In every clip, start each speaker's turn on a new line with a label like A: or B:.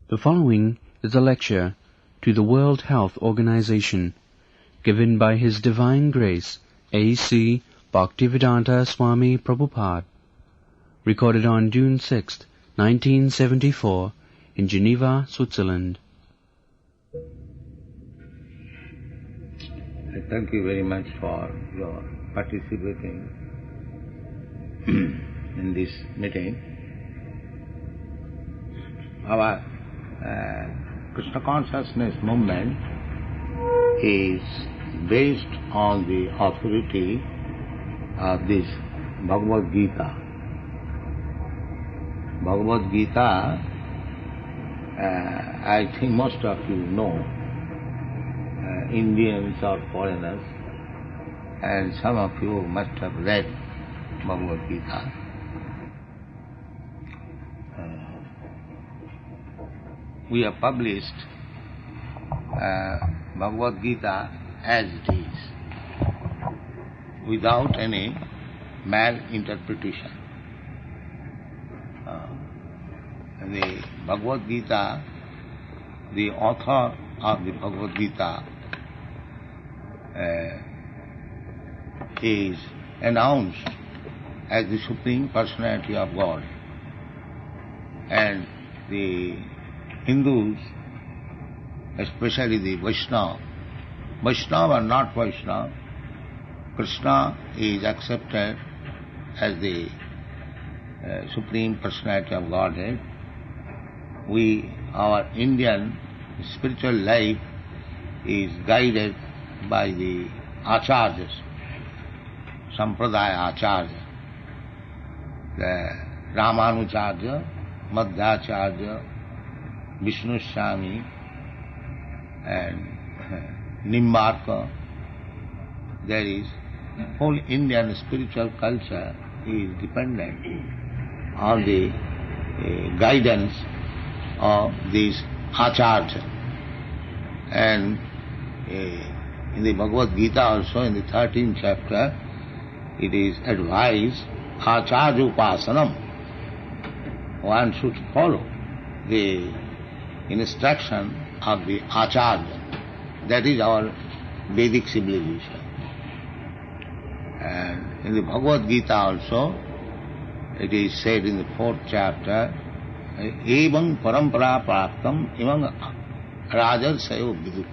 A: The following is a lecture to the World Health Organization, given by His Divine Grace, A.C. Bhaktivedanta Swami Prabhupada, recorded on June 6, 1974, in Geneva, Switzerland.
B: I thank you very much for your participating in this meeting. Our Krishna consciousness movement is based on the authority of this Bhagavad Gita. Bhagavad Gita, I think most of you know, Indians or foreigners, and some of you must have read Bhagavad Gita. We have published Bhagavad Gita as it is, without any malinterpretation. The Bhagavad Gita, the author of the Bhagavad Gita is announced as the Supreme Personality of God, and the Hindus, especially the Vaishnava or not Vaishnava, Krishna is accepted as the Supreme Personality of Godhead. Our Indian spiritual life is guided by the Acharyas, Sampradaya Acharya, the Ramanujarya, Madhyacharya, Vishnu Swami, and Nimbarka. There is whole Indian spiritual culture is dependent on the guidance of these Acharya. And in the Bhagavad Gita also, in the 13th chapter, it is advised Acharya Upasanam. One should follow the instruction of the Acharya. That is our Vedic civilization. And in the Bhagavad Gita also, it is said in the 4th chapter, Evam parampara praptam imam rajar sayo vidu.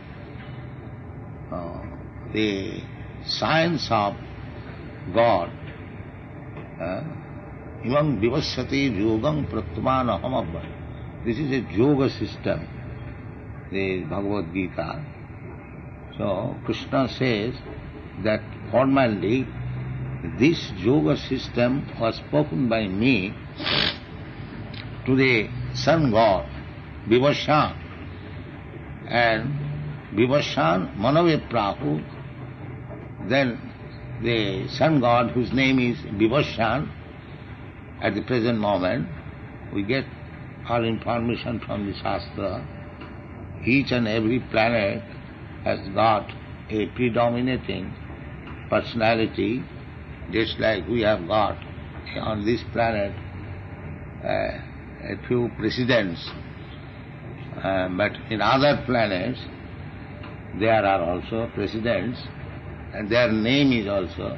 B: The science of God, imam vivasyati yogam pratyumana hamabha. This is a yoga system, the Bhagavad Gita. So Krishna says that formerly this yoga system was spoken by me to the sun god Vivashan, and Vivashan Manave Prahu. Then the sun god, whose name is Vivashan, at the present moment we get all information from the Shastra. Each and every planet has got a predominating personality, just like we have got on this planet a few presidents. But in other planets there are also presidents, and their name is also,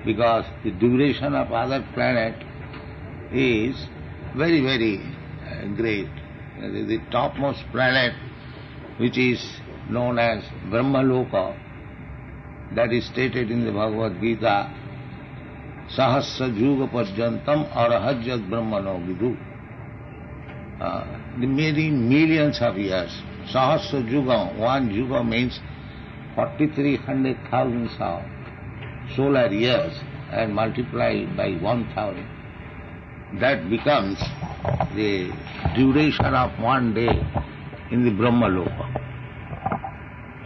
B: because the duration of other planet is very, very great. The topmost planet, which is known as Brahmaloka, that is stated in the Bhagavad Gita, Sahasra Juga Parjantam Arahajyat Brahmano Vidu. The many millions of years. Sahasra Juga, one Juga means 4,300,000 of solar years, and multiplied by 1,000. That becomes the duration of one day in the Brahmaloka.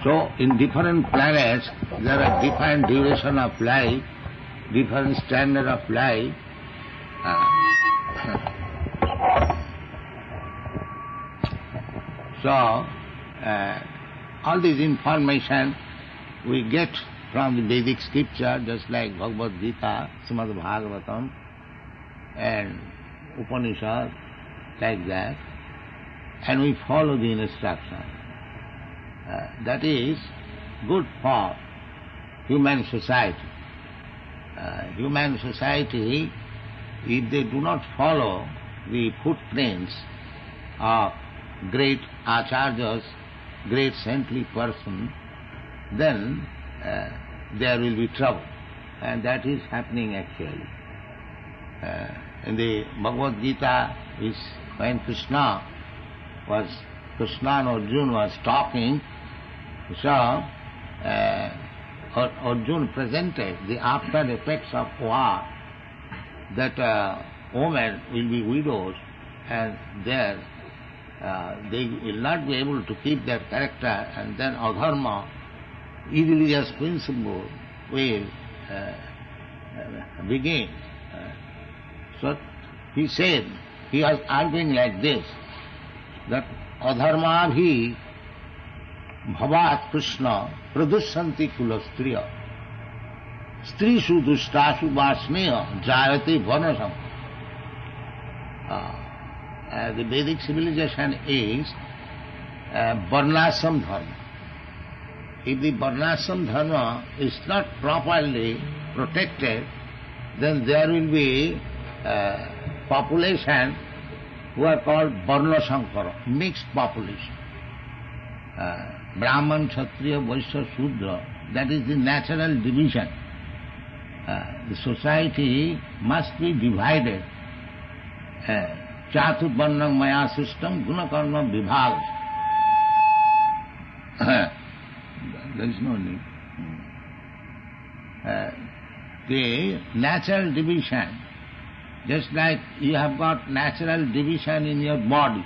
B: So in different planets there are different duration of life, different standard of life. So all this information we get from the Vedic scripture, just like Bhagavad Gita, Srimad Bhagavatam, and Upanishad, like that. and we follow the instruction. That is good for human society. Human society, if they do not follow the footprints of great acharyas, great saintly person, then there will be trouble. And that is happening actually. In the Bhagavad Gita, is when Krishna and Arjuna was talking, so Arjuna presented the after effects of war, that women will be widows and there they will not be able to keep their character, and then adharma, irreligious principle will begin. So he said, he was arguing like this, that adharma bhi bhavat Krishna pradushanti kulastriya strishu dushtashu vasneya jayati vanasam. The Vedic civilization is varnasam dharma. If the varnasam dharma is not properly protected, then there will be population who are called Varna Sankara, mixed population. Brahman, Kshatriya, Vaishya, Shudra, that is the natural division. The society must be divided. Chatur Varnam Maya system, Guna Karma Vibhag. There is no need. The natural division, just like you have got natural division in your body,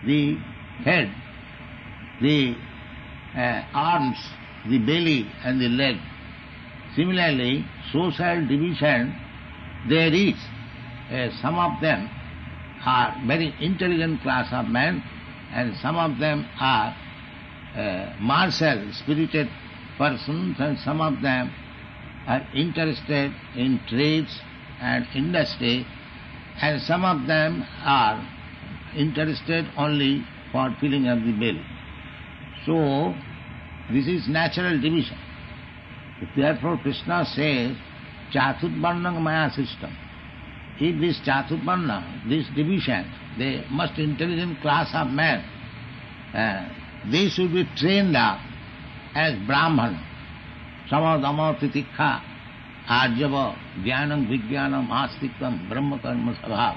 B: the head, the arms, the belly and the leg. Similarly, social division there is. Some of them are very intelligent class of men, and some of them are martial, spirited persons, and some of them are interested in trades and industry, and some of them are interested only for filling up the belly. So, this is natural division. Therefore, Krishna says, Chaturvarna Maya system. If this Chaturvarna, this division, the most intelligent class of men, they should be trained up as Brahmana. Samadama titikha arjava jnanam vijnanam astikam brahma karma sabhav.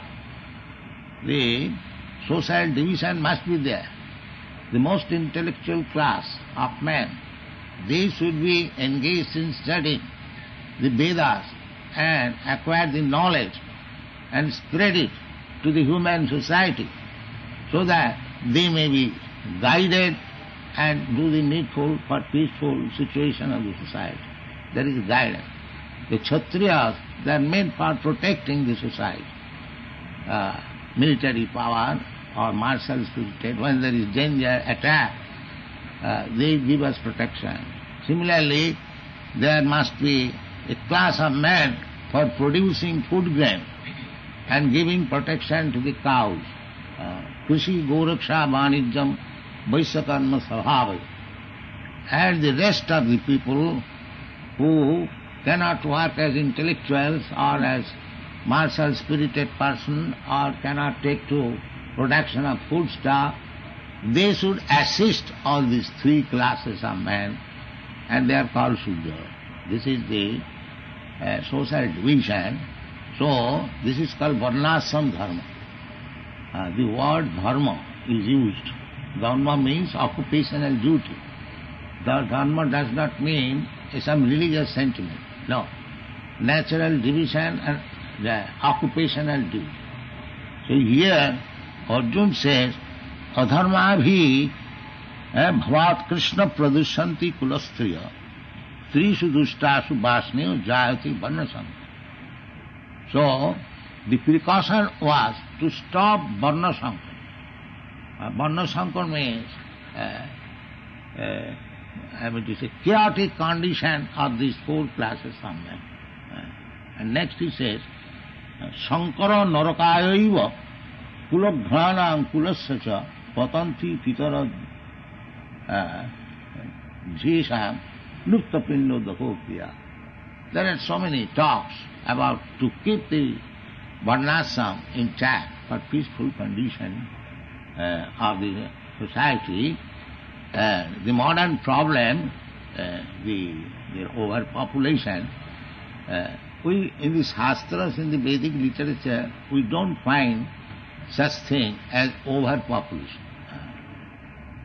B: The social division must be there. The most intellectual class of men, they should be engaged in studying the Vedas and acquire the knowledge and spread it to the human society so that they may be guided and do the needful for peaceful situation of the society. That is guidance. The Kshatriyas, they are made for protecting the society. Military power or martial spirit, when there is danger, attack, they give us protection. Similarly, there must be a class of men for producing food grain and giving protection to the cows. Krishi Goraksha Vanijam Vaisyakarma Sabhavai. And the rest of the people who cannot work as intellectuals or as martial spirited person or cannot take to production of food stuff, they should assist all these three classes of men, and they are called Shudra. This is the social division. So, this is called Varnasam Dharma. The word dharma is used. Dharma means occupational duty. The dharma does not mean some religious sentiment. No. Natural division and the occupational duty. So here, Arjuna says, Adharma bhi bhavat Krishna pradushanti kulastriya trishu dushtashu vasneyo jayati varnasam. So, the precaution was to stop Varna Sankar. Varna Sankar means chaotic condition of these four classes of men. And next he says, Sankara narakayaiva kulabhranam kulassacha patanti pitara jesham luptapindo dahopriya. There are so many talks about to keep the varnashram intact for peaceful condition of the society. The modern problem, the overpopulation, we in the Shastras, in the Vedic literature, we don't find such thing as overpopulation.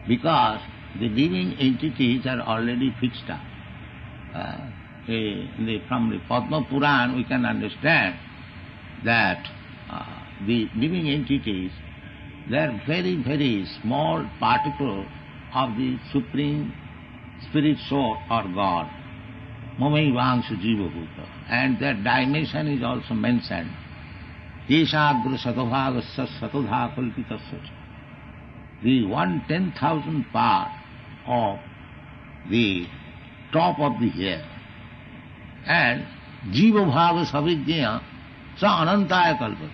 B: Because the living entities are already fixed up. From the Padma Puran we can understand that the living entities, they are very, very small particle of the Supreme Spirit Soul or God. Mamai Vangsa Jiva Bhuta. And their dimension is also mentioned. Eshagra Satobhagasya Satodha Kalpitasya. The 1/10,000th part of the top of the hair. And Jiva Bhava Savijñaya Sa Anantaya Kalpata.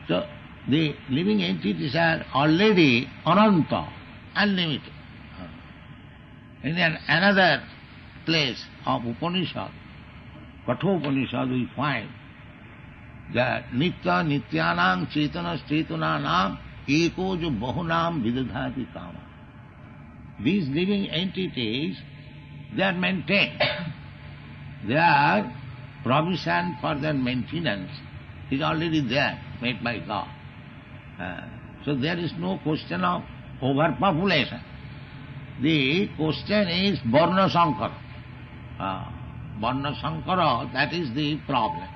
B: So the living entities are already Ananta, unlimited. In another place of Upanishad, Kathopanishad, we find that Nitya Nityanam Chetanas Chetananam Eko Jo Bahunam Vidadhati Kama. These living entities, they are maintained. Their provision for their maintenance is already there, made by God. So there is no question of overpopulation. The question is Varna Sankara. Varna Sankara, that is the problem.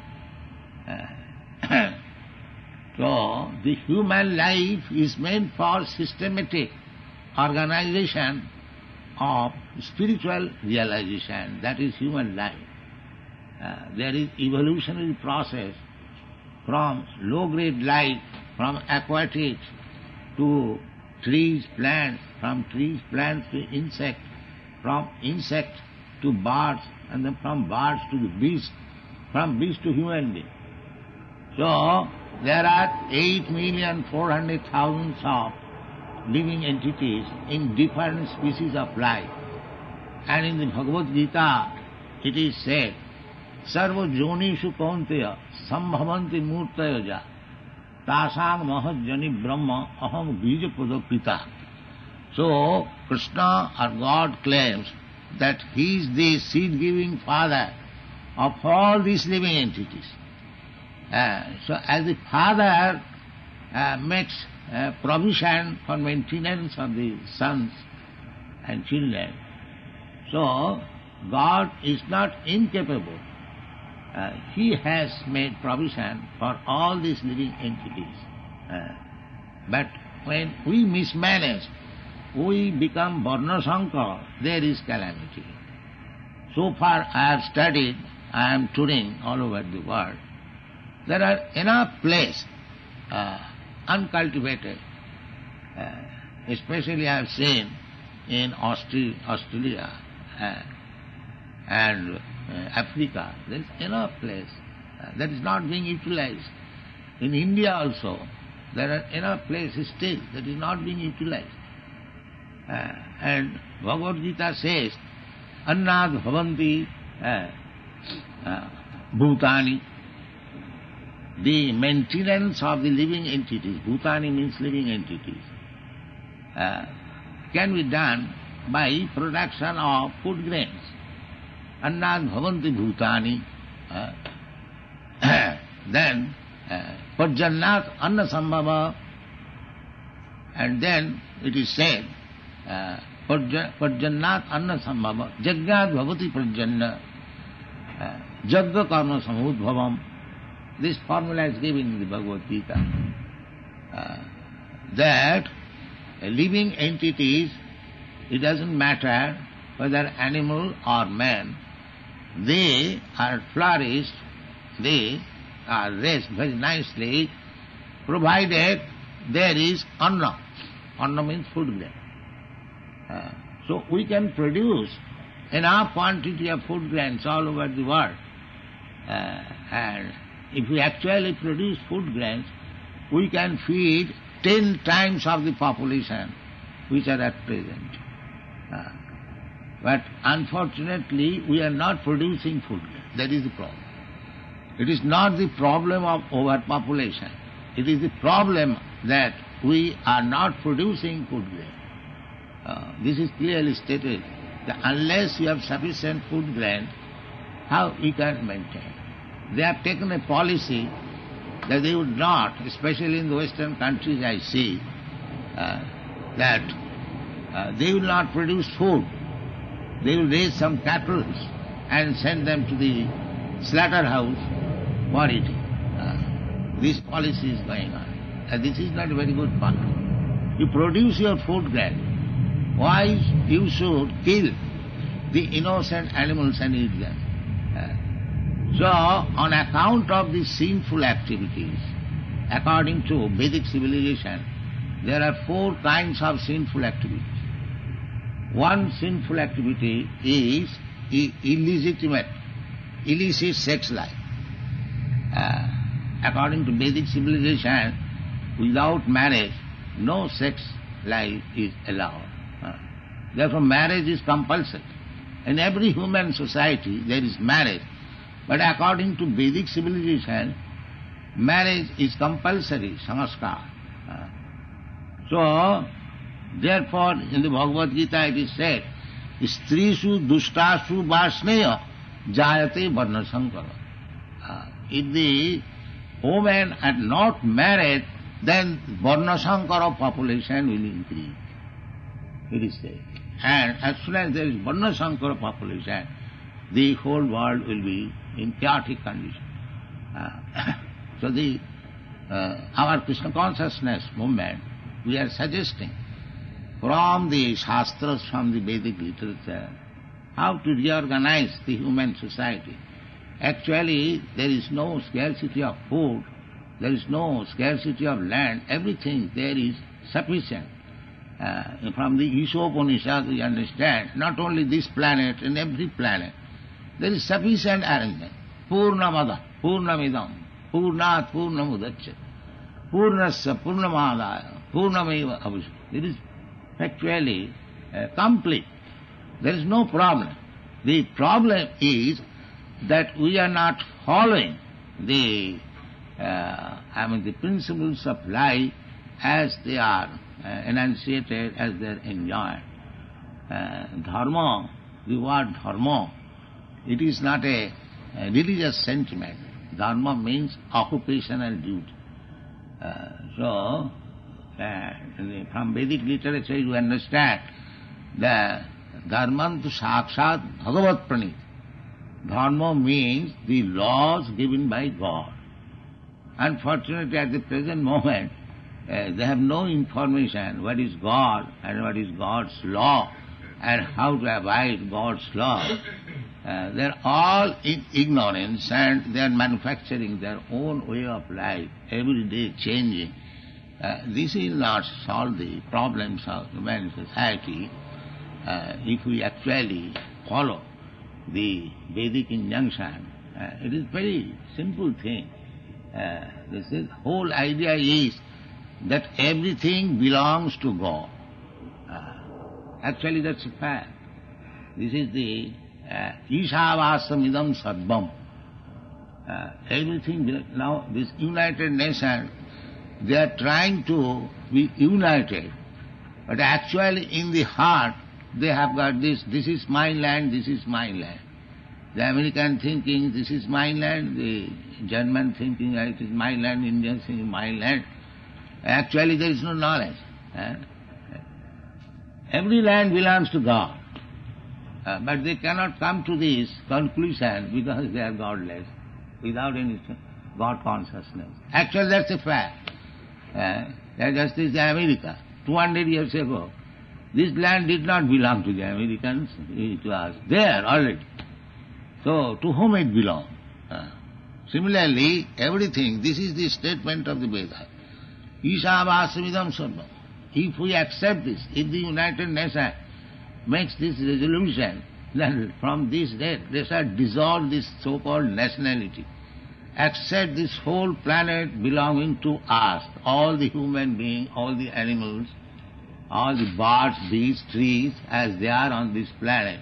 B: So the human life is meant for systematic organization of spiritual realization. That is human life. There is evolutionary process from low-grade life, from aquatics to trees, plants, from trees, plants to insect, from insect to birds, and then from birds to the beast, from beast to human being. So there are 8,400,000 of living entities in different species of life. And in the Bhagavad Gita it is said, Sarva Jonishu Kaunteya Sambhavanti Murtayaja Tasang Mahajani Brahma Aham Bija Pita. So Krishna or God claims that he is the seed-giving father of all these living entities. So as the father makes provision for maintenance of the sons and children, so God is not incapable. He has made provision for all these living entities. But when we mismanage, we become Varna Sankara, there is calamity. So far I have studied, I am touring all over the world. There are enough places uncultivated. Especially I have seen in Australia and Africa, there is enough place that is not being utilized. In India also, there are enough places still that is not being utilized. And Bhagavad Gita says, Annad Bhavanti Bhutani. The maintenance of the living entities, Bhutani means living entities, can be done by production of food grains. Annad Bhavanti Bhutani. Then Parjannat Anna Sambhava. And then it is said, Parjannat Anna Sambhava, Jagyat Bhavati Parjanna, Jagga Karma Samudbhavam. This formula is given in the Bhagavad Gita. That living entities, it doesn't matter whether animal or man, they are flourished, they are raised very nicely, provided there is anna. Anna means food grain. So we can produce enough quantity of food grains all over the world. And if we actually produce food grains, we can feed 10 times of the population which are at present. But unfortunately, we are not producing food. That is the problem. It is not the problem of overpopulation. It is the problem that we are not producing food grain. This is clearly stated, that unless you have sufficient food grain, how we can maintain? They have taken a policy that they would not, especially in the Western countries I see, that they will not produce food. They will raise some cattle and send them to the slaughterhouse for eating. This policy is going on. And this is not a very good policy. You produce your food grain. Why you should kill the innocent animals and eat them? So, on account of these sinful activities, according to Vedic civilization, there are 4 kinds of sinful activities. One sinful activity is illicit sex life. According to Vedic civilization, without marriage, no sex life is allowed. Therefore, marriage is compulsory. In every human society, there is marriage. But according to Vedic civilization, marriage is compulsory, samskar. So, therefore, in the Bhagavad Gita it is said, Strishu dushtashu vasneya jayate varnasankara. If the women are not married, then varnasankara population will increase. It is said. And as soon as there is varnasankara population, the whole world will be in chaotic condition. So our Krishna consciousness movement, we are suggesting from the Shastras, from the Vedic literature, how to reorganize the human society. Actually, there is no scarcity of food, there is no scarcity of land, everything there is sufficient. From the Ishopanishad we understand, not only this planet, in every planet, there is sufficient arrangement. Purnamada, Purnamidam, Purnat Purnamudachyat, Purnasya Purnamadaya, Purnameva Avishya. It is actually complete. There is no problem. The problem is that we are not following the principles of life as they are enunciated, as they are enjoined. Dharma, the word dharma, it is not a religious sentiment. Dharma means occupational duty. From Vedic literature you understand that dharmantu sakshat bhagavat pranit. Dharma means the laws given by God. Unfortunately, at the present moment, they have no information what is God and what is God's law and how to abide God's law. They are all in ignorance and they are manufacturing their own way of life, every day changing. This will not solve the problems of human society if we actually follow the Vedic injunction. It is very simple thing. The whole idea is that everything belongs to God. Actually that's a fact. This is the Ishavāsamidam Sarvam. Everything now this United Nations, they are trying to be united, but actually in the heart they have got this is my land, this is my land. The American thinking, this is my land, the German thinking, it is my land, Indian thinking, my land. Actually there is no knowledge. Every land belongs to God. But they cannot come to this conclusion because they are godless, without any God consciousness. Actually that's a fact. Just as America, 200 years ago, this land did not belong to the Americans, it was there already. So, to whom it belonged? Similarly, everything, this is the statement of the Veda. Ishavāsamidam sarvam. If we accept this, if the United Nations makes this resolution, then from this date they shall dissolve this so-called nationality accept this whole planet belonging to us, all the human beings, all the animals, all the birds, beasts, trees, as they are on this planet,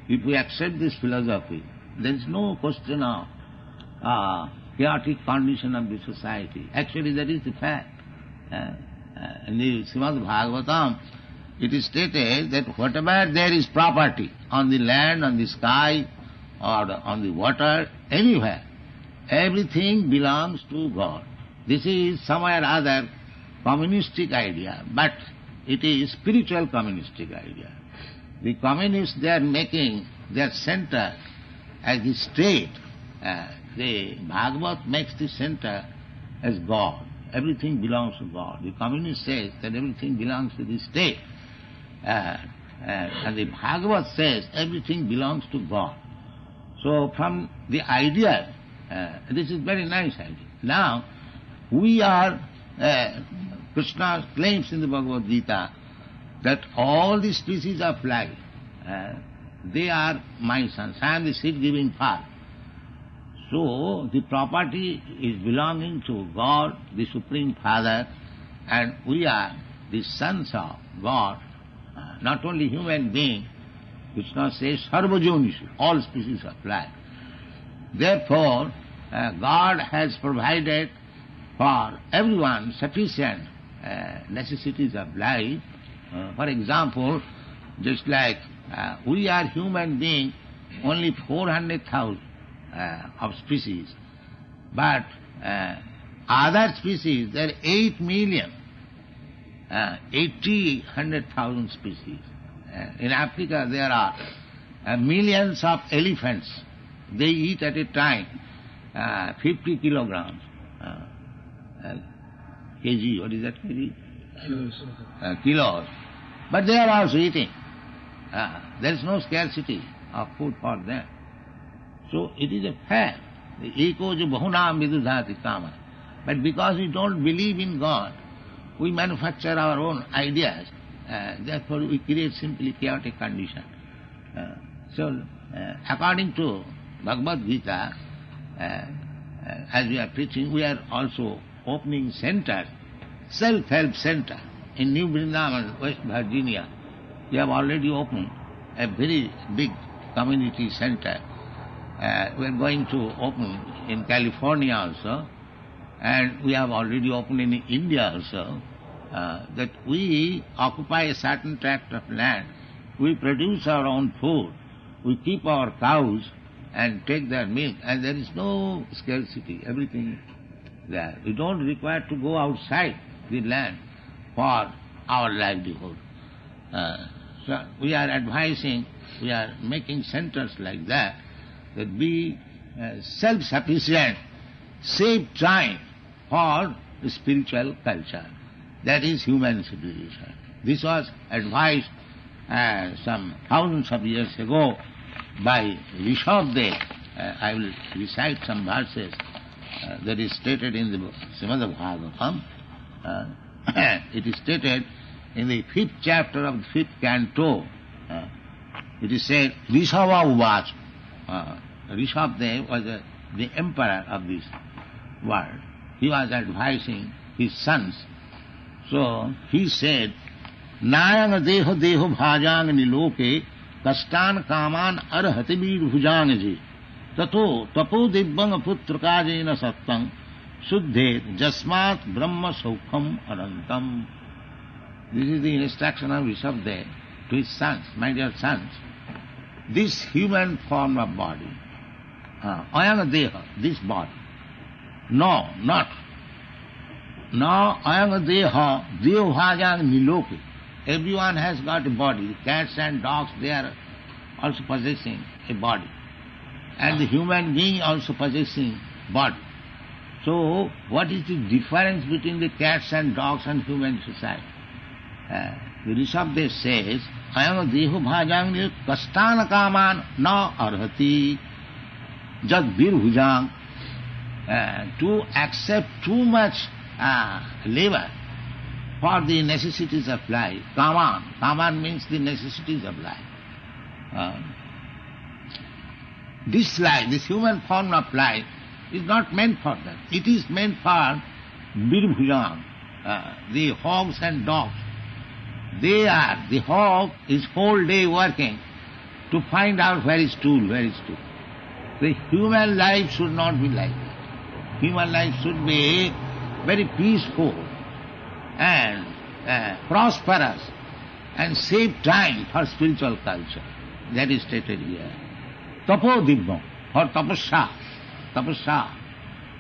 B: if we accept this philosophy, there is no question of chaotic condition of the society. Actually, that is the fact. In the Srimad Bhagavatam, it is stated that whatever there is property on the land, on the sky, or on the water, anywhere, everything belongs to God. This is somewhere or other communistic idea, but it is spiritual communistic idea. The communists, they are making their center as the state. The Bhagavad makes the center as God. Everything belongs to God. The communist says that everything belongs to the state. And the Bhagavad says everything belongs to God. So from the idea, this is very nice idea. Now, we are, Krishna claims in the Bhagavad Gita that all the species of life, they are my sons. I am the seed-giving father. So the property is belonging to God, the Supreme Father, and we are the sons of God, not only human beings. Krishna says, Sarvajonishu, all species of life. Therefore, God has provided for everyone sufficient necessities of life. For example, just like we are human beings, only 400,000 of species, but other species, there are 8 million, 100,000 species. In Africa there are millions of elephants. They eat at a time 50 kilograms. Kg, what is that kg? Kilos. But they are also eating. There is no scarcity of food for them. So it is a fact. Eko jo bahunam vidudhati kama. But because we don't believe in God, we manufacture our own ideas. Therefore we create simply chaotic condition. So according to Bhagavad Gita, as we are preaching, we are also opening centers, self-help center in New Vrindavan, West Virginia. We have already opened a very big community center. We are going to open in California also, and we have already opened in India also, that we occupy a certain tract of land, we produce our own food, we keep our cows and take their milk, and there is no scarcity, everything there. We don't require to go outside the land for our livelihood. So we are advising, we are making centers like that be self-sufficient, save time for the spiritual culture. That is human civilization. This was advised some thousands of years ago by Rishabdev. I will recite some verses that is stated in the Srimad Bhagavatam. It is stated in the 5th chapter of the 5th canto. It is said, Rishabha Uvach. Rishabdev was the emperor of this world. He was advising his sons. So he said, Nayang deho deho bhajang niloke kastan kaman arhati vir bhujanji tato tapo dibbang putrukajena sattang suddhet jasmat brahma saukham anantam. This is the instruction of Rishabdev to his sons, my dear sons. This human form of body, ayana deha, this body. No, not. No, ayana deha, devbhajang niloke. Everyone has got a body. Cats and dogs, they are also possessing a body. And the human being also possessing body. So, what is the difference between the cats and dogs and human society? The Rishabdev says, Ayam deho bhajang niloke kastana kaman na arhati jad vir bhujang. To accept too much labor for the necessities of life. Kaman. Kaman means the necessities of life. This life, this human form of life, is not meant for that. It is meant for Birbhujam, the hogs and dogs. The hog is whole day working to find out where is stool, where is stool. The human life should not be like that. Human life should be very peaceful and prosperous and save time for spiritual culture. That is stated here. Tapo dibbam, for tapasya,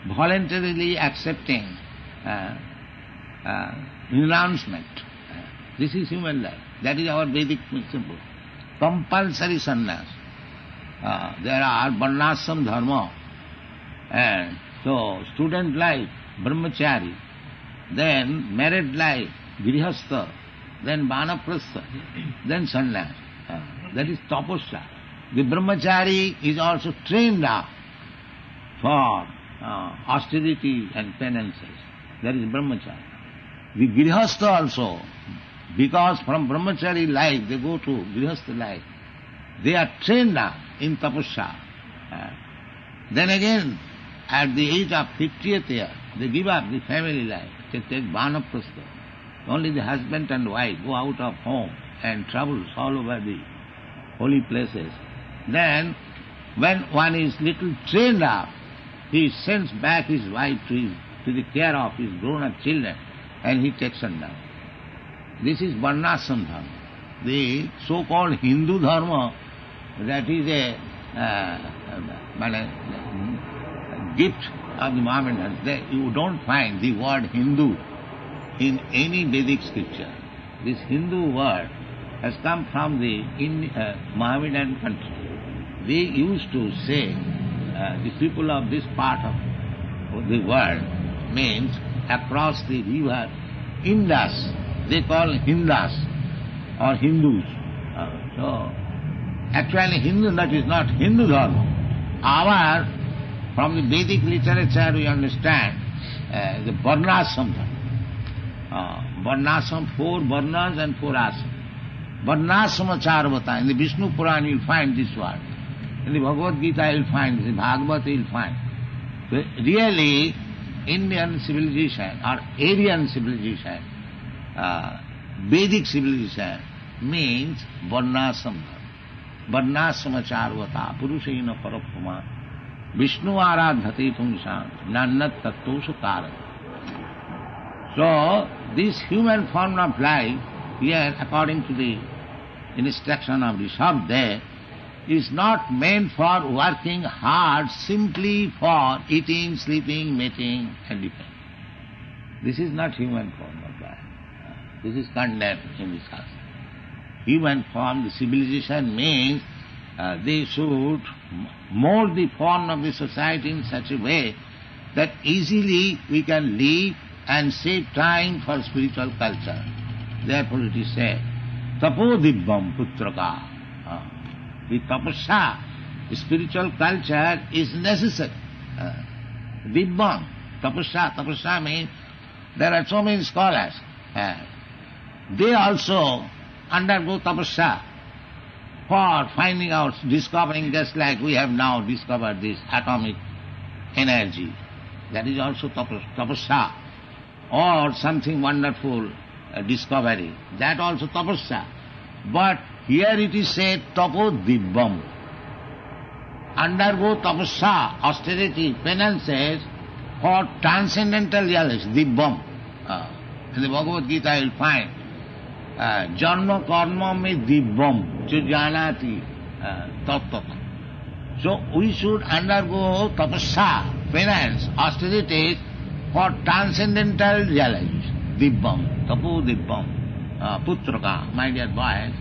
B: voluntarily accepting renouncement. This is human life. That is our Vedic principle. Compulsory sannyas. There are varnashram dharma, and so student life, brahmachari, then married life, grihastha, then vanaprastha, then sannyas. That is tapasya. The brahmachari is also trained up for austerity and penances. That is brahmachari. The grihastha also, because from brahmachari life they go to grihastha life, they are trained up in tapasya. Then again, at the age of 50th year, they give up the family life. They take vanaprastha. Only the husband and wife go out of home and travels all over the holy places. Then, when one is little trained up, he sends back his wife to the care of his grown-up children, and he takes her down. This is varnashram dharma. The so-called Hindu dharma, that is a gift of the Mohammedans. You don't find the word Hindu in any Vedic scripture. This Hindu word has come from the Mohammedan country. They used to say, the people of this part of the world, means across the river Indus, they call Hindus or Hindus. So, actually Hindu, that is not Hindu dharma. From the Vedic literature we understand the varnashram dharma. Varnashram, 4 varnas and 4 ashrams. Varnashram charvata. In the Vishnu Puran you will find this word. In the Bhagavad Gita you will find, in the Bhagavata you will find. Really, Indian civilization or Aryan civilization, Vedic civilization means varnashram. Varnashram charvata, purushena parapama, Vishnu aradhati pumsam, nannat tattosha karan. So, this human form of life, here according to the instruction of the Shabda, is not meant for working hard simply for eating, sleeping, mating and depending. This is not human form of life. This is condemned in this house. Human form, the civilization means they should mold the form of the society in such a way that easily we can live and save time for spiritual culture. Therefore it is said, tapo dibbam putraka. The tapasya, the spiritual culture is necessary. Dibbam, tapasya means there are so many scholars. They also undergo tapasya for finding out, discovering, just like we have now discovered this atomic energy. That is also tapasya. Or something wonderful discovery. That also tapasya. But here it is said, tapo dibbam. Undergo tapasya, austerity, penances for transcendental realization, dibbam. In the Bhagavad Gita you will find, janma karma me dibbam, chujanati tattva. So we should undergo tapasya, penance, austerities for transcendental realization, dibbam, tapo dibbam, putraka, my dear boys.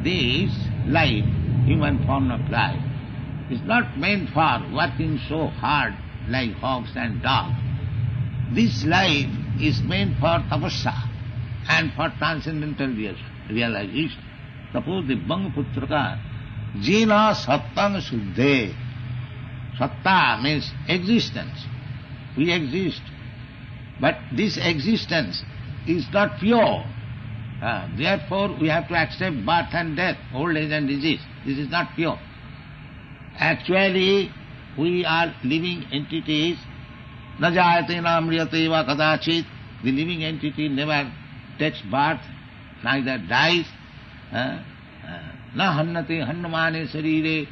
B: This life, human form of life, is not meant for working so hard like hogs and dogs. This life is meant for tapasya and for transcendental realization. Tapo dibbam putraka, jina sattang suddhe. Satta means existence. We exist. But this existence is not pure. Therefore, we have to accept birth and death, old age and disease. This is not pure. Actually, we are living entities. Na jayate na amriyate va kadachit. The living entity never takes birth, neither dies. Na hannate hannamane sarire.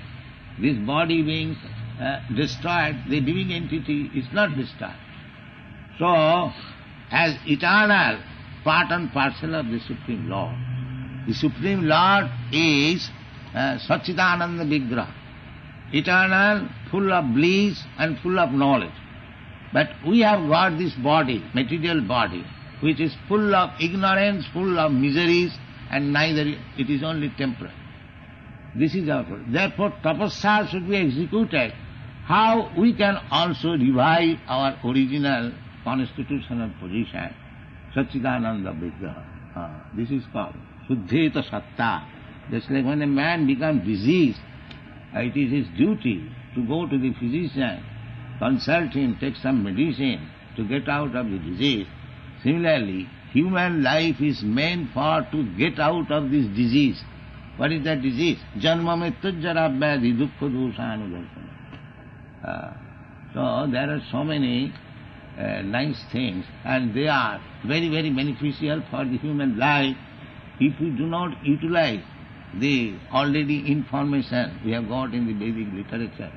B: This body being destroyed, the living entity is not destroyed. So, as eternal part and parcel of the Supreme Lord, the Supreme Lord is Satchidananda Vigraha, eternal, full of bliss and full of knowledge. But we have got this body, material body, which is full of ignorance, full of miseries, and neither it is only temporary. This is our problem. Therefore, tapasya should be executed. How we can also revive our original constitutional position, Satchidananda Vigraha. This is called Suddheta Satta. Just like when a man becomes diseased, it is his duty to go to the physician, consult him, take some medicine to get out of the disease. Similarly, human life is meant for to get out of this disease. What is that disease? Janma mrityu jara vyadhi dukkha doshanudarsana. So there are so many nice things, and they are very, very beneficial for the human life if we do not utilize the already information we have got in the Vedic literature.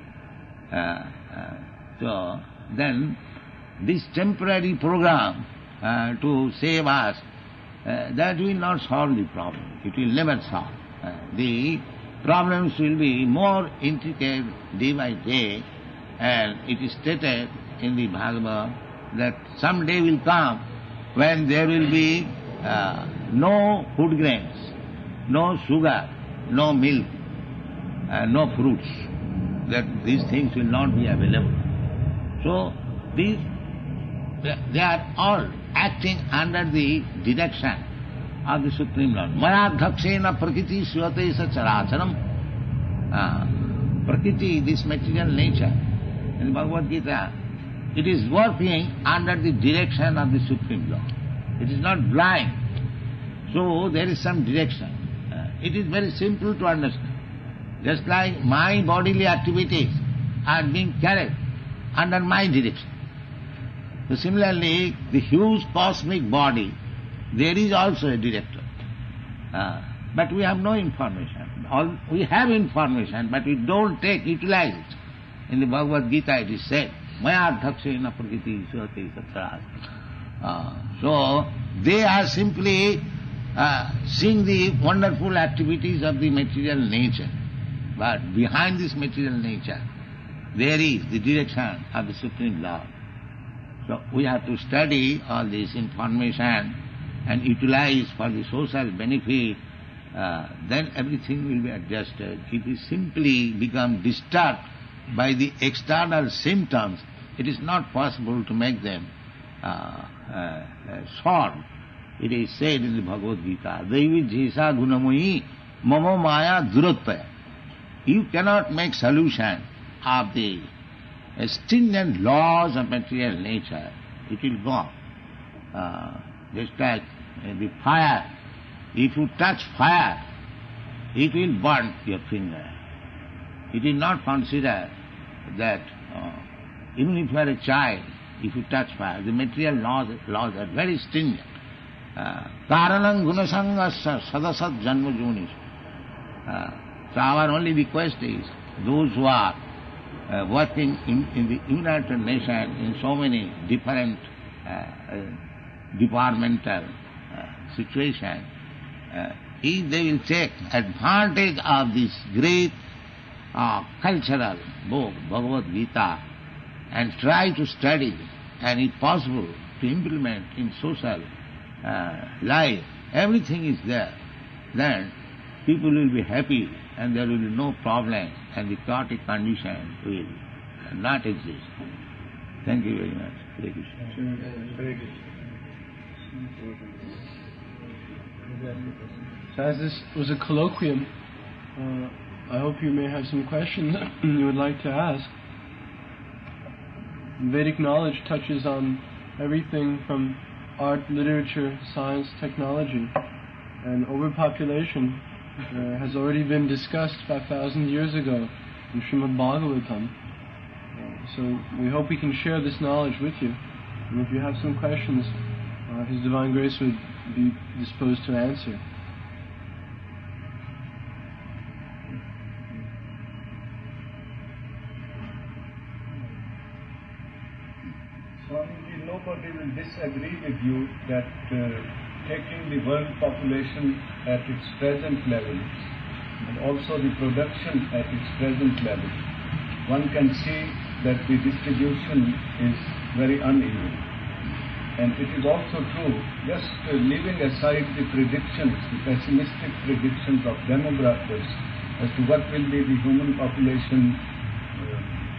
B: So then this temporary program to save us, that will not solve the problem. It will never solve. The problems will be more intricate day by day, and it is stated in the Bhagavad that some day will come when there will be no food grains, no sugar, no milk, no fruits, that these things will not be available. So these, they are all acting under the direction of the Supreme Lord. Maya dhakshena prakriti svate sa characharam. Prakriti, this material nature, in Bhagavad Gita, it is working under the direction of the Supreme Lord. It is not blind. So there is some direction. It is very simple to understand. Just like my bodily activities are being carried under my direction. So similarly, the huge cosmic body, there is also a director. But we have no information. We have information, but we don't utilize it. In the Bhagavad Gita it is said, Maya dhakshena prakriti svate satsara. So they are simply seeing the wonderful activities of the material nature. But behind this material nature, there is the direction of the Supreme Lord. So we have to study all this information and utilize for the social benefit, then everything will be adjusted. If we simply become disturbed by the external symptoms, it is not possible to make them solve. It is said in the Bhagavad Gita, Devi jesa gunamoyi mama maya duratpaya. You cannot make solution of the stringent laws of material nature. It will go. Just like the fire. If you touch fire, it will burn your finger. It is not considered that even if you are a child, if you touch fire, the material laws are very stringent. Karanam gunasangasya sadasat janma jonis. So our only request is, those who are working in the United Nations in so many different departmental situations, if they will take advantage of this great cultural book, Bhagavad Gita, and try to study, and if possible, to implement in social life, everything is there, then people will be happy and there will be no problem and the chaotic condition will not exist. Thank you very much. Hare Krishna.
C: So as this was a colloquium, I hope you may have some questions you would like to ask. Vedic knowledge touches on everything from art, literature, science, technology, and overpopulation has already been discussed 5,000 years ago in Srimad Bhagavatam. So we hope we can share this knowledge with you. And if you have some questions, His Divine Grace would be disposed to answer.
D: Swamiji, nobody will disagree with you that taking the world population at its present level and also the production at its present level, one can see that the distribution is very uneven. And it is also true, just leaving aside the predictions, the pessimistic predictions of demographers as to what will be the human population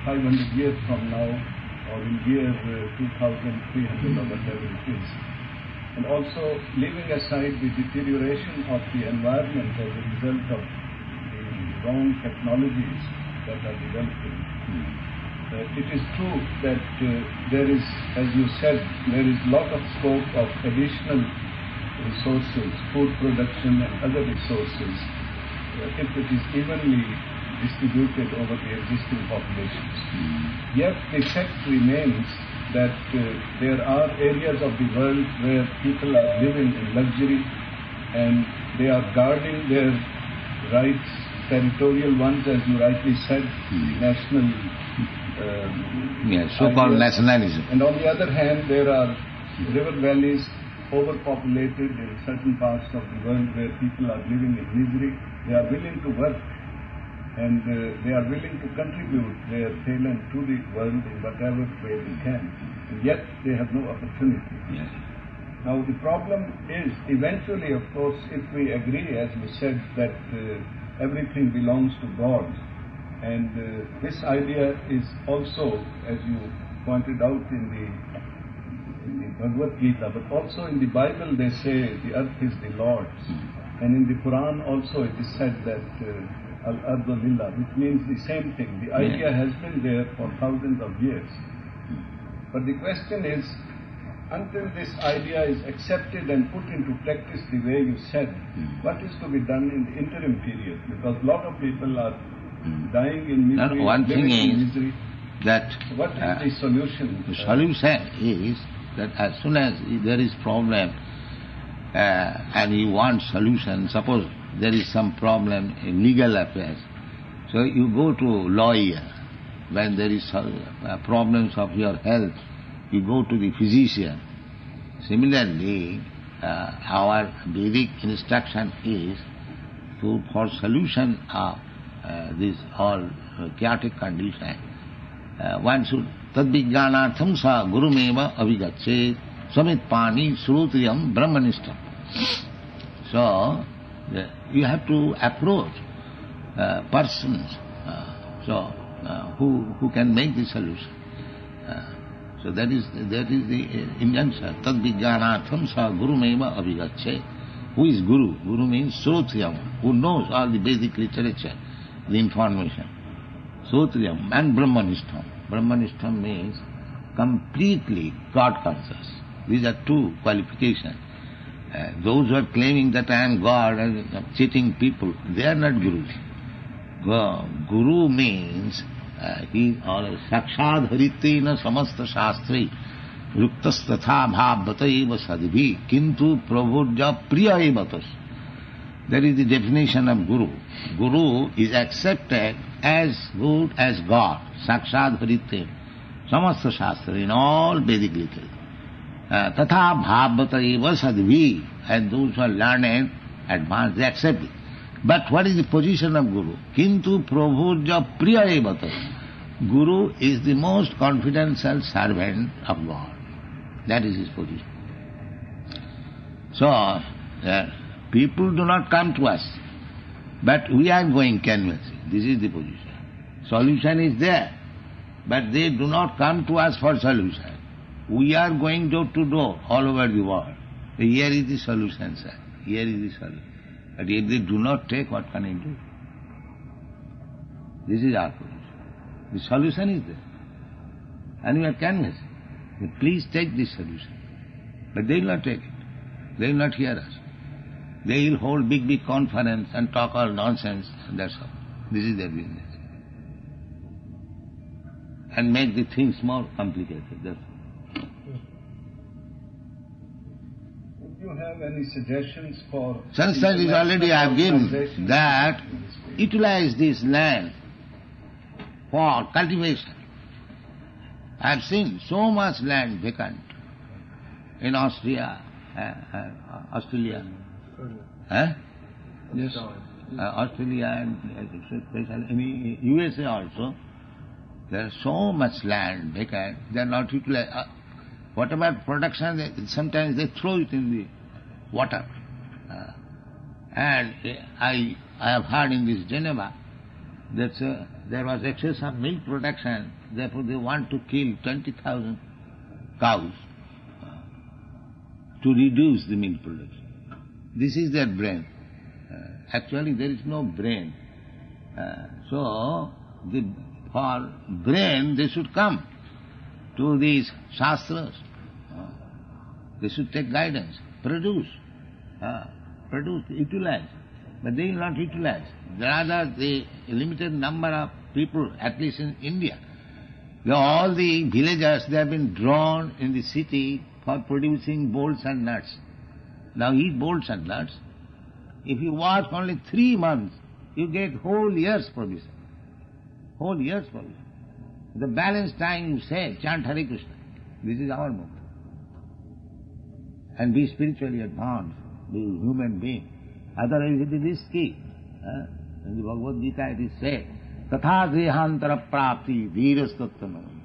D: 500 years from now, or in year 2300 or whatever it is. And also leaving aside the deterioration of the environment as a result of the wrong technologies that are developing. It is true that there is, as you said, there is lot of scope of additional resources, food production and other resources, if it is evenly distributed over the existing populations. Yet the fact remains that there are areas of the world where people are living in luxury and they are guarding their rights, territorial ones, as you rightly said, national
B: so-called
D: ideas.
B: nationalism.
D: And on the other hand, there are river valleys overpopulated in certain parts of the world where people are living in misery. They are willing to work and they are willing to contribute their talent to the world in whatever way they can, and yet they have no opportunity.
B: Yes.
D: Now the problem is, eventually, of course, if we agree, as you said, that everything belongs to God, and this idea is also, as you pointed out in the Bhagavad Gita, but also in the Bible they say the earth is the Lord's, and in the Quran also it is said that Al-Ardu Lillah, which means the same thing. The idea has been there for thousands of years. But the question is, until this idea is accepted and put into practice the way you said, what is to be done in the interim period? Because a lot of people are dying in misery,
B: One thing
D: living in
B: is
D: misery.
B: that
D: What is the solution?
B: the solution is that as soon as there is problem and you want solution, suppose there is some problem in legal affairs, so you go to lawyer. When there is problems of your health, you go to the physician. Similarly, our Vedic instruction is for solution of this all chaotic condition, one should tadvijnanatham sa gurumeva avigachet samitpani srutriyam brahmanishtam. So, you have to approach persons who can make the solution. So that is the injunction. Tadvijnanatham sa gurumeva avigachet. Who is Guru? Guru means Srotriyam, who knows all the basic literature, the information. Srotriyam and Brahmanishtam. Brahmanishtam means completely God conscious. These are two qualifications. Those who are claiming that I am God and cheating people, they are not Gurus. Guru means he is always Sakshad Haritena Samasta Shastri Ruktas Tatha Bhavata Eva Sadibhi Kintu Prabhurja Priya Evatas. That is the definition of Guru. Guru is accepted as good as God, Sakshad Haritena Samasta Shastri, in all Vedic literature. Tatha Bhavata Eva Sadibhi, and those who are learned, advanced, they accept it. But what is the position of Guru? Kintu Prabhurja Priya Evatas. Guru is the most confidential servant of God. That is his position. So, people do not come to us, but we are going canvassing. This is the position. Solution is there, but they do not come to us for solution. We are going door to door all over the world. Here is the solution, sir. Here is the solution. But if they do not take, what can I do? This is our position. The solution is there. And we are canvassing. Please take this solution. But they will not take it. They will not hear us. They will hold big conference and talk all nonsense, and that's all. This is their business. and make the things more complicated. That's all.
D: Do you have any suggestions for...
B: Suggestions already I have given, that utilize this land for cultivation. I have seen so much land vacant in Australia.
C: Yes.
B: Australia and especially in USA also. There is so much land vacant, they are not utilized. Whatever production, sometimes they throw it in the water. And I have heard in this Geneva that there was excess of milk production, therefore they want to kill 20,000 cows to reduce the milk production. This is their brain. Actually there is no brain. So for brain they should come to these shastras. They should take guidance, produce, utilize. But they will not utilize. Rather the limited number of people, at least in India, all the villagers, they have been drawn in the city for producing bolts and nuts. Now eat bolts and nuts. If you work only 3 months, you get whole year's provision. Whole year's provision. The balance time you say, chant Hare Krishna. This is our motto. And be spiritually advanced, be human being. Otherwise it is risky. In the Bhagavad Gita it is said, Tatha grihantara prapti dhirastattanam.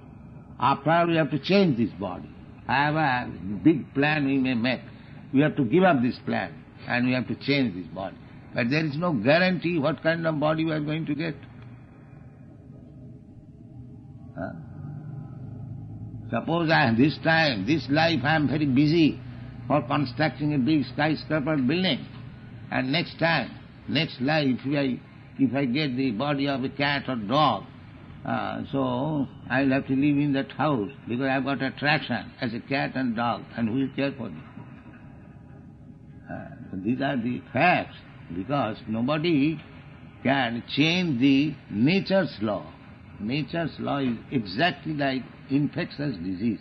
B: After all we have to change this body. However big plan we may make, we have to give up this plan and we have to change this body. But there is no guarantee what kind of body we are going to get. Suppose this life I am very busy for constructing a big skyscraper building, and next life, if I get the body of a cat or dog, so I will have to live in that house because I have got attraction as a cat and dog, and who will care for me? These are the facts, because nobody can change the nature's law. Nature's law is exactly like infectious disease.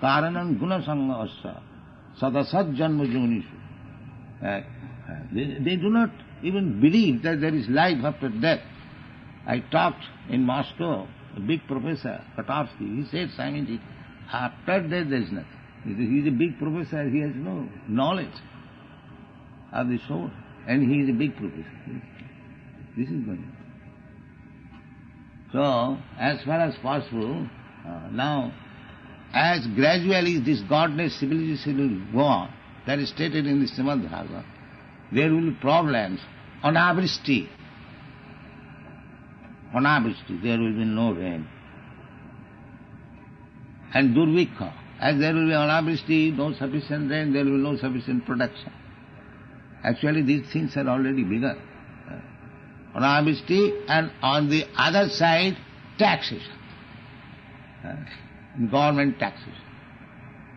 B: Karanam gunasanga asya sadasat janma jonishu. They do not even believe that there is life after death. I talked in Moscow, a big professor, Katarsky, he said, Simon, after death there is nothing. He is a big professor, he has no knowledge of the soul, and he is a big professor. This is going on. So, as far as possible, now, as gradually this godless civilization will go on, that is stated in the Srimad Bhagavatam, there will be problems, anavristi. Anavristi, there will be no rain. And durvikha, as there will be anavristi, no sufficient rain, there will be no sufficient production. Actually, these things are already begun. Anavristi, and on the other side, taxation. Government taxation.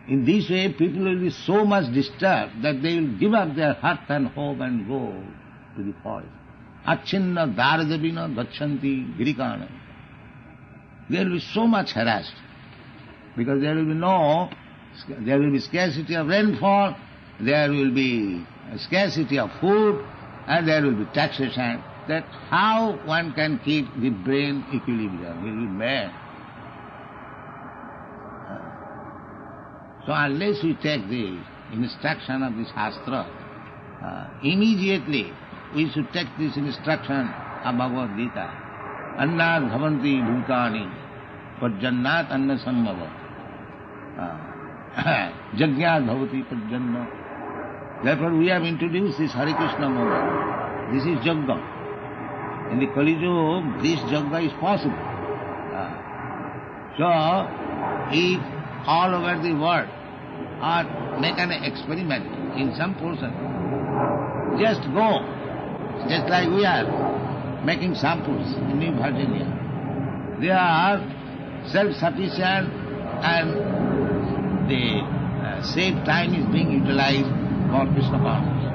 B: In this way, people will be so much disturbed that they will give up their hearth and home and go to the forest. Achinna darajabina gachanti girikana. They will be so much harassed because there will be scarcity of rainfall, there will be scarcity of food, and there will be taxation. That how one can keep the brain equilibrium, will be mad. So unless we take the instruction of the Shastra, immediately we should take this instruction of Bhagavad Gita. Annat bhavanti bhutani pajjannat anna sambhava. Jajñat bhavati pajjanna. Therefore we have introduced this Hare Krishna movement. This is Jagga. In the Kali Yuga, this Jagga is possible. So, if all over the world or make an experiment in some portion, just go, just like we are making samples in New Virginia. They are self-sufficient and the saved time is being utilized for Krishna consciousness.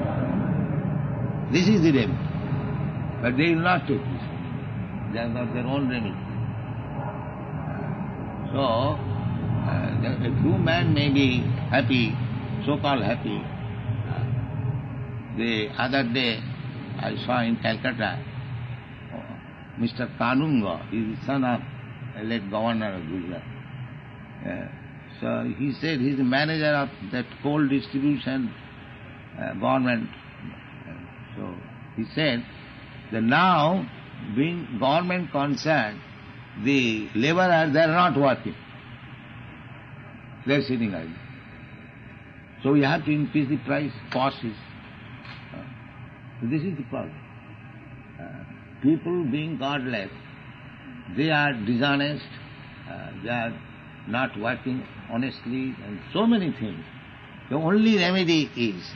B: This is the remedy. But they will not take this. They have got their own remedy. So, a few men may be happy, so-called happy. The other day, I saw in Calcutta, Mr. Kanunga, he is the son of a late governor of Gujarat. So he said he is the manager of that coal distribution government. So he said that now, being government concerned, the laborers, they are not working. They are sitting idle. So we have to increase the price, cost is. This is the problem. People being godless, they are dishonest, they are not working honestly, and so many things. The only remedy is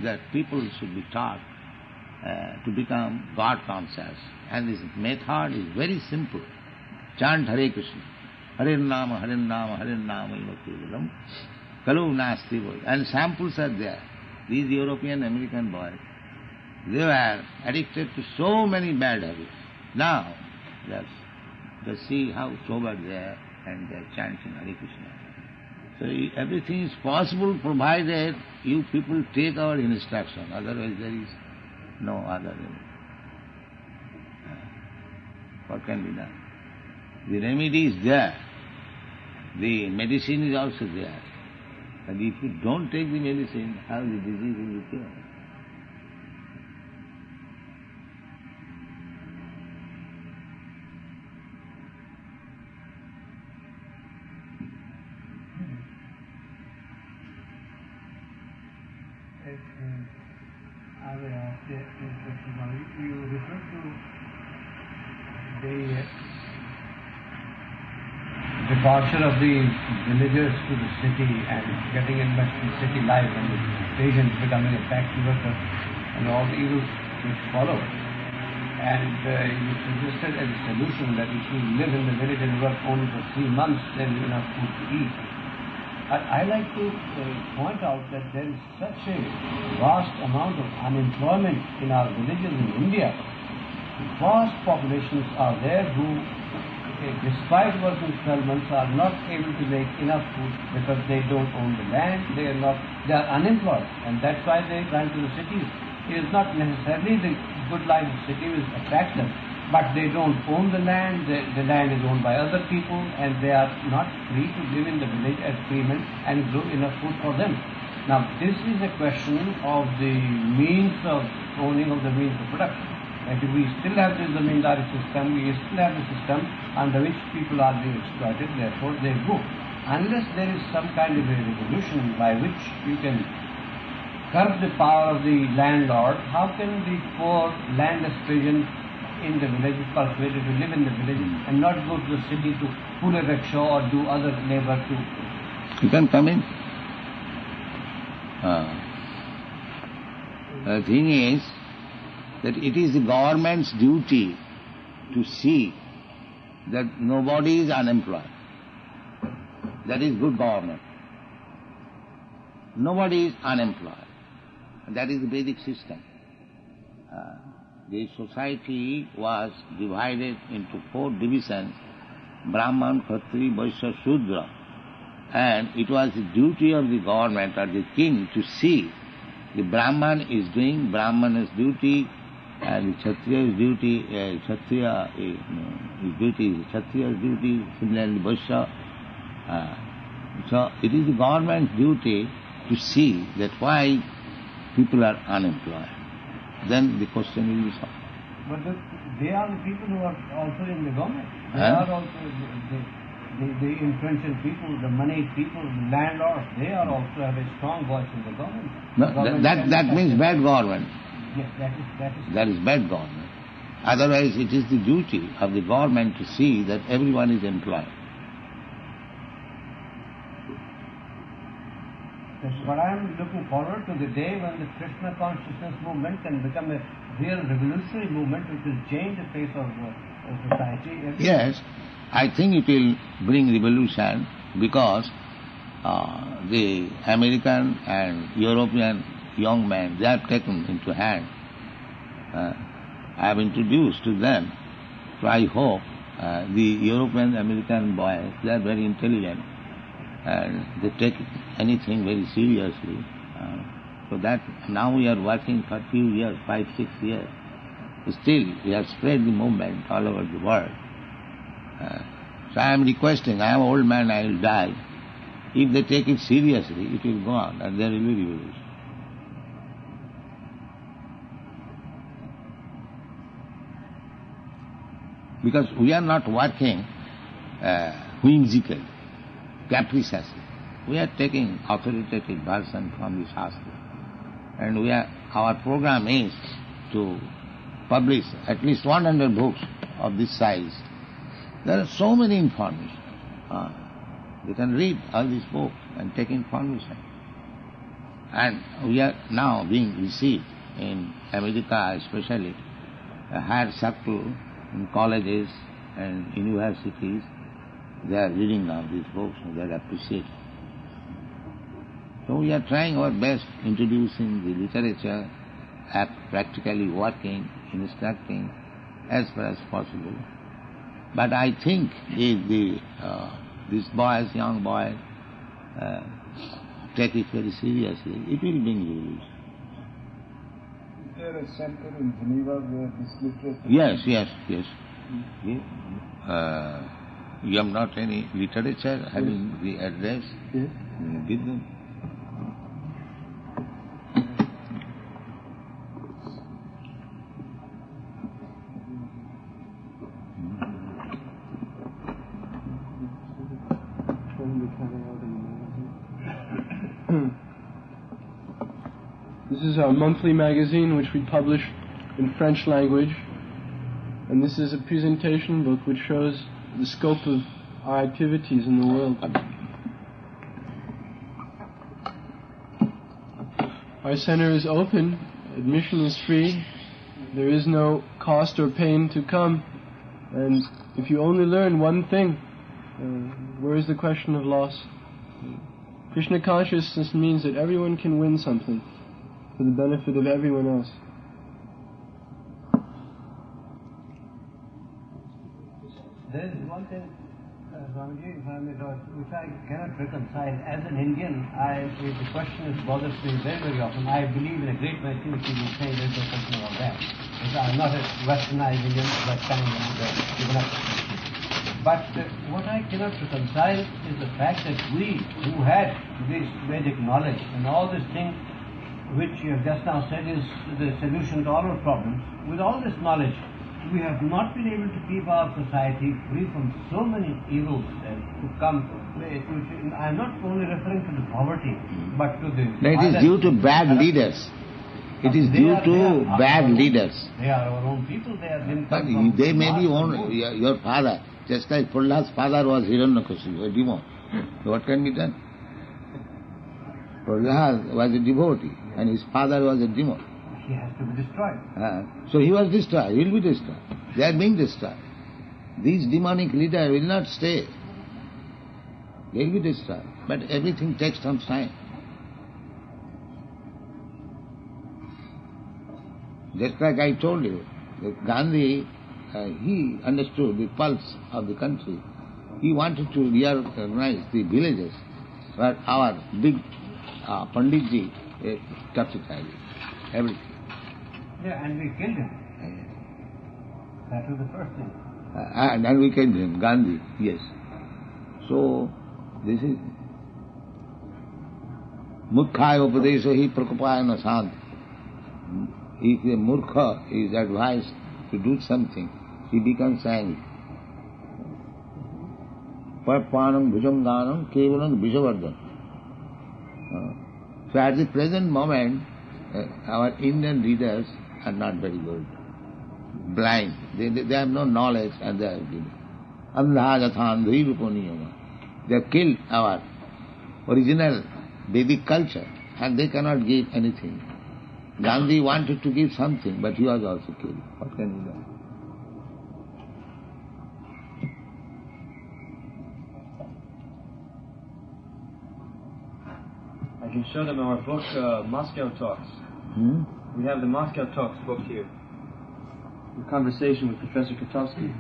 B: that people should be taught to become God conscious. And this method is very simple. Chant Hare Krishna. Hare Nama, Hare Nama, Hare Nama, Kevalam. Kalu Nasti. And samples are there. These European, American boys, they were addicted to so many bad habits. Now, just see how sober they are and they are chanting Hare Krishna. So everything is possible provided you people take our instruction. Otherwise there is no other remedy. What can be done? The remedy is there. The medicine is also there. And if you don't take the medicine, how the disease will be cured?
E: I will ask you refer to the departure of the villagers to the city and getting invested in city life and the patients becoming a factory worker and all the evils which follow. And you suggested as a solution that if you live in the village and work only for 3 months, then you have food to eat. I like to point out that there is such a vast amount of unemployment in our villages in India. Vast populations are there who, despite working 12 months, are not able to make enough food because they don't own the land, they are unemployed, and that's why they run to the cities. It is not necessarily the good life of the city which attracts them, but they don't own the land, the land is owned by other people, and they are not free to live in the village as freemen and grow enough food for them. Now, this is a question of the means of owning of the means of production. That if we still have the zamindari system, we still have the system under which people are being exploited, therefore they go. Unless there is some kind of a revolution by which you can curb the power of the landlord, how can the poor landless peasant in the village is persuaded to live in the village and not go to the city to pull a rickshaw or do other labor to...
B: You can come in. The thing is that it is the government's duty to see that nobody is unemployed. That is good government. Nobody is unemployed. That is the Vedic system. The society was divided into 4 divisions, Brahman, Khatri, Vaishya, Shudra. And it was the duty of the government or the king to see the Brahman is doing Brahman's duty, and the Kshatriya's duty, Kshatriya's duty, similarly Vaishya. So it is the government's duty to see that why people are unemployed. Then the question will be solved.
E: But they are the people who are also in the government. They are also the influential people, the moneyed people, the landlords. They are also have a strong voice in the government.
B: No, that means bad government.
E: Yes,
B: that is bad government. Otherwise, it is the duty of the government to see that everyone is employed.
E: Yes, but I am looking forward to the day when the Krishna consciousness movement can become a real revolutionary movement which will change the face of society.
B: Yes, I think it will bring revolution because the American and European young men, they are taken into hand. I have introduced to them, so I hope The European, American boys, they are very intelligent and they take anything very seriously. So that now we are working for few years, 5-6 years. Still, we have spread the movement all over the world. So I am requesting, I am an old man, I will die. If they take it seriously, it will go on and there will be revolution. Because we are not working whimsically, capriciously. We are taking authoritative version from the Shastra. And our program is to publish at least 100 books of this size. There are so many information. You can read all these books and take information. And we are now being received in America, especially a higher circle in colleges and universities. They are reading now these books and they are appreciating. So we are trying our best introducing the literature, practically working, instructing as far as possible. But I think if these boys, young boys, take it very seriously, it will bring revolution.
D: Is there a center in Geneva where this literature...
B: Yes. You have not any literature having the address?
C: Yes.
B: Give them.
C: This is our monthly magazine which we publish in French language, and this is a presentation book which shows the scope of our activities in the world. Our center is open, admission is free, there is no cost or pain to come, and if you only learn one thing, where is the question of loss? Krishna consciousness means that everyone can win something for the benefit of everyone else.
E: There is one thing, Swamiji, if I may talk, which I cannot reconcile. As an Indian, the question bothers me very, very often. I believe in a great many things you will say, there is no question about that. Because I am not a westernized Indian, but kind of given up. But what I cannot reconcile is the fact that we, who had this Vedic knowledge and all these things which you have just now said is the solution to all our problems, with all this knowledge, we have not been able to keep our society free from so many evils that to come. I am not only referring to the poverty, but to the...
B: No, it is due to bad leaders. It is due to bad leaders.
E: They are our own people. They are been...
B: But they may be your father. Just like Prahlad's father was Hiranyakashipu, a demon. So what can be done? Prahlad was a devotee and his father was a demon.
E: He has to be destroyed.
B: So he was destroyed, he will be destroyed. They are being destroyed. These demonic leaders will not stay. They will be destroyed. But everything takes some time. Just like I told you, that Gandhi, he understood the pulse of the country. He wanted to reorganize the villages where our big Panditji capitalized everything.
E: Yeah, and we killed him. That was the first thing.
B: And we killed him, Gandhi, yes. So, this is Murkhaya Upadesha hi Prakupayana Sant. If a Murkha is advised to do something, he becomes angry. Parpanam bhujam kevalam vijavardhan. So at the present moment, our Indian leaders are not very good. Blind. They have no knowledge and they are giving. Andhajathandhi ruponiyama. They have killed our original Vedic culture and they cannot give anything. Gandhi wanted to give something, but he was also killed. What can we do?
F: I can show them our book, Moscow Talks. We have the Moscow Talks book here. The conversation with Professor Kotovsky.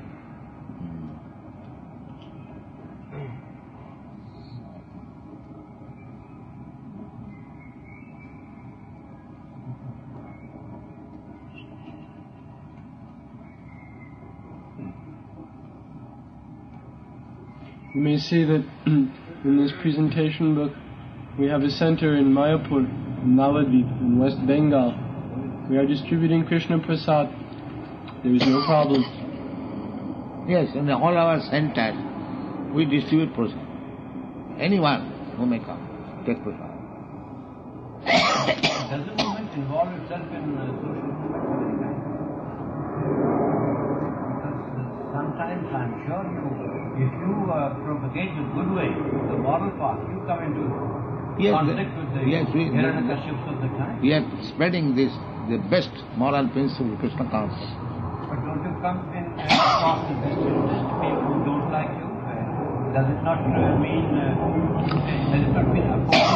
C: You may see that in this presentation book we have a center in Mayapur, in Navadvip, in West Bengal. We are distributing Krishna Prasad. There is no problem.
B: Yes, in all our centers we distribute prasad. Anyone who may come, take prasad.
E: Does the movement involve itself in social movement? Because sometimes I'm sure if you propagate the good way, the moral path, you come into conflict with the Hiranyakaships of the time.
B: We are spreading this, the best moral principle, Krishna consciousness.
E: But don't you come in across the distance to people who don't like you? Does it not mean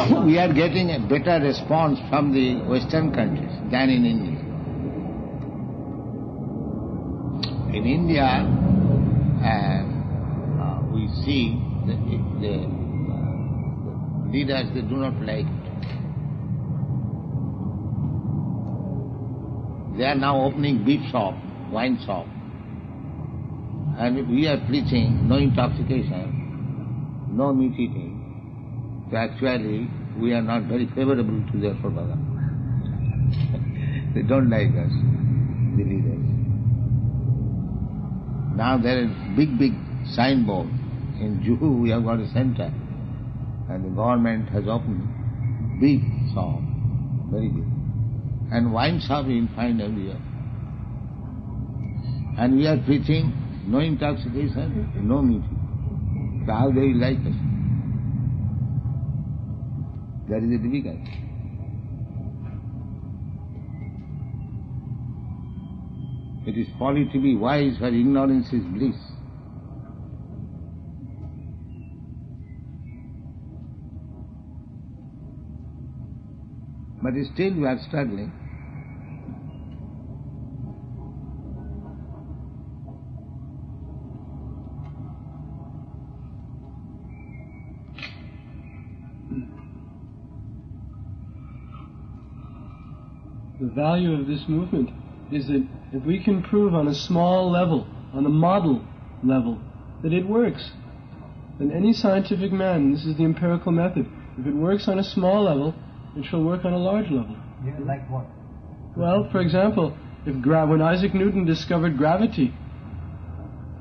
E: opposed?
B: We are getting a better response from the Western countries than in India. In India, we see the leaders, they do not like it. They are now opening beef shop, wine shop. And we are preaching no intoxication, no meat eating. So actually, we are not very favorable to their propaganda. They don't like us, the leaders. Now there is big signboard. In Juhu we have got a center. And the government has opened big shop, very big. And wine shop you will find everywhere. And we are preaching no intoxication, no meat. So how they will like us? That is the difficulty. It is folly to be wise, for ignorance is bliss. But still we are struggling.
C: The value of this movement is that if we can prove on a small level, on a model level, that it works, then any scientific man, this is the empirical method, if it works on a small level, it shall work on a large level.
E: Yeah, like what?
C: Well, for example, when Isaac Newton discovered gravity,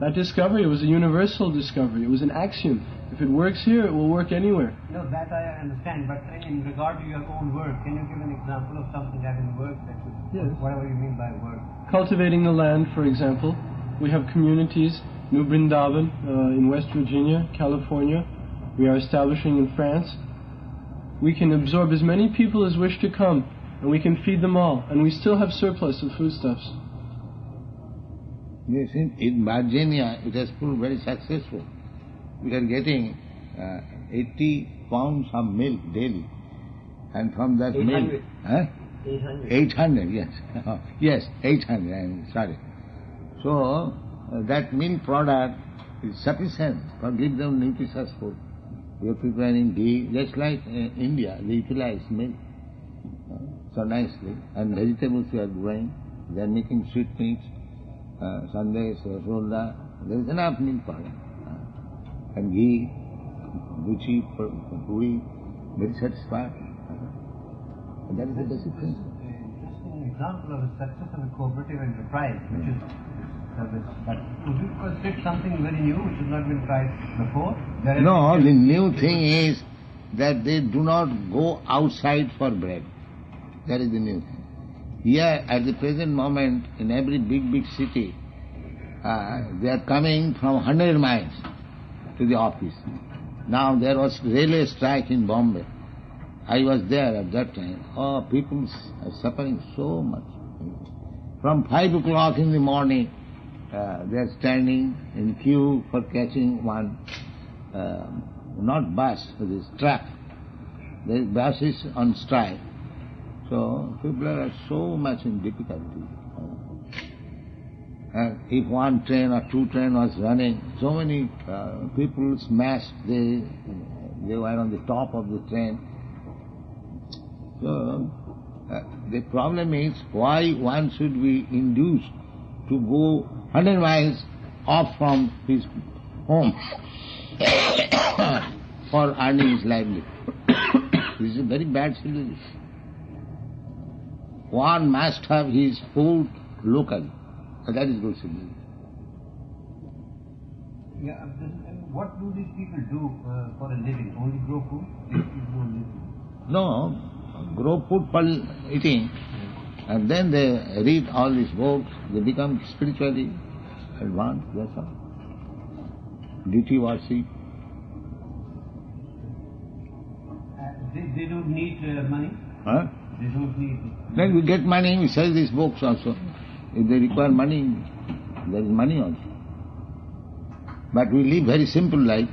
C: that discovery was a universal discovery. It was an axiom. If it works here, it will work anywhere.
E: No, that I understand. But in regard to your own work, can you give an example of something having worked? Whatever you mean by work.
C: Cultivating the land, for example. We have communities, New Brindavan in West Virginia, California. We are establishing in France. We can absorb as many people as wish to come, and we can feed them all, and we still have surplus of foodstuffs.
B: Yes, in Virginia it has proved very successful. We are getting 80 pounds of milk daily, and from that
F: 800.
B: milk... Huh?
F: 800.
B: 800, yes. Yes, 800, I'm sorry. So, that milk product is sufficient for give them nutritious food. We are preparing ghee, just like India, they utilize milk so nicely. And vegetables we are growing, they are making sweetmeats, sandesh, rasgulla, there is enough milk product. And ghee, ruchi, puri, very satisfied. And that is the basic thing.
E: Interesting example of the success of a cooperative enterprise, which is service. But would you consider something very new which has not been tried before?
B: No, the new thing is that they do not go outside for bread. That is the new thing. Here, at the present moment, in every big city, they are coming from 100 miles to the office. Now there was railway strike in Bombay. I was there at that time. Oh, people are suffering so much. From 5 o'clock in the morning, they are standing in queue for catching one, not bus, this truck. The bus is on strike. So people are so much in difficulty. And if one train or two train was running, so many people smashed, they were on the top of the train. So the problem is why one should be induced to go 100 miles off from his home for earning his livelihood. This is a very bad civilization. One must have his food locally. That is good civilization.
E: Yeah, what do these people do for a living? Only grow food? They do only food.
B: No, grow food for eating. And then they read all these books, they become spiritually advanced, that's all. Deity worship.
E: They don't need money?
B: Huh?
E: They don't need...
B: Then we get money, we sell these books also. If they require money, there is money also. But we live very simple life.